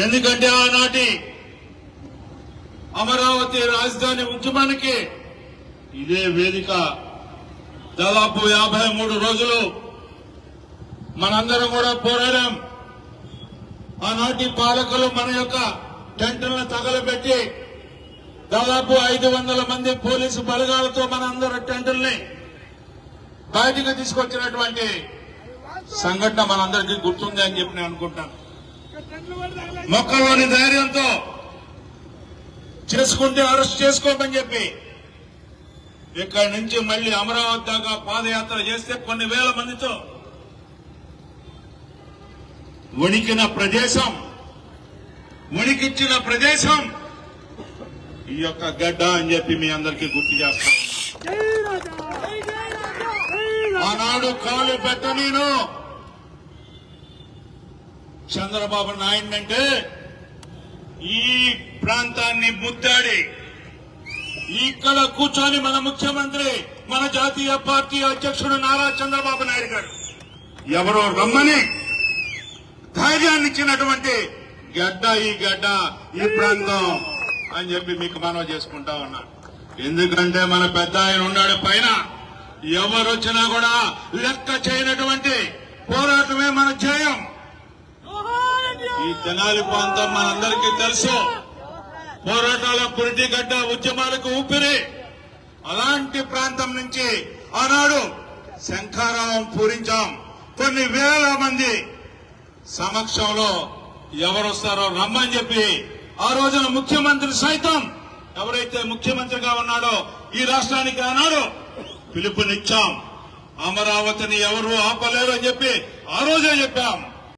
ఎందుకంటే ఆనాటి అమరావతి రాజధాని ఉద్యమానికి ఇదే వేదిక. దాదాపు 53 రోజులు మనందరం కూడా పోరాడాం. ఆనాటి పాలకులు మన యొక్క టెంట్లను తగలబెట్టి దాదాపు 500 మంది పోలీసు బలగాలతో మన అందరి టెంటుల్ని బయటకు తీసుకొచ్చినటువంటి సంఘటన మనందరికీ గుర్తుంది అని చెప్పి నేను అనుకుంటాను. మొక్కలోని ధైర్యంతో చేసుకుంటే అరెస్ట్ చేసుకోమని చెప్పి ఇక్కడి నుంచి మళ్లీ అమరావతి దాకా పాదయాత్ర చేస్తే కొన్ని వేల మందితో వణికిన ప్రదేశం, వణికిచ్చిన ప్రదేశం ఈ యొక్క గడ్డ అని చెప్పి మీ అందరికీ గుర్తు చేస్తాను. ఆనాడు కాలు పెట్టనీను చంద్రబాబు నాయుడు అంటే ఈ ప్రాంతాన్ని ముద్దాడి ఇక్కడ కూర్చొని మన ముఖ్యమంత్రి, మన జాతీయ పార్టీ అధ్యక్షుడు నారా చంద్రబాబు నాయుడు గారు ఎవరో రమ్మని ధైర్యాన్ని ఇచ్చినటువంటి గడ్డ ఈ గడ్డ ఈ ప్రాంతం అని చెప్పి మీకు మనవి చేసుకుంటా ఉన్నా. ఎందుకంటే మన పెద్ద ఆయన ఉన్నాడు పైన, ఎవరు వచ్చినా కూడా లెక్క చేయనటువంటి పోరాటమే మన ధ్యేయం. ఈ తెనాలి ప్రాంతం మనందరికీ తెలుసు, పోరాటాల పురిటి గడ్డ, ఉద్యమాలకు ఊపిరి. అలాంటి ప్రాంతం నుంచి ఆనాడు శంఖారావం పూరించాం. కొన్ని వేల మంది సమక్షంలో ఎవరొస్తారో రమ్మని చెప్పి ఆ రోజున ముఖ్యమంత్రి సైతం, ఎవరైతే ముఖ్యమంత్రిగా ఉన్నాడో ఈ రాష్ట్రానికి ఆనాడు పిలుపునిచ్చాం. అమరావతిని ఎవరు ఆపలేరు అని చెప్పి ఆ రోజే చెప్పాం.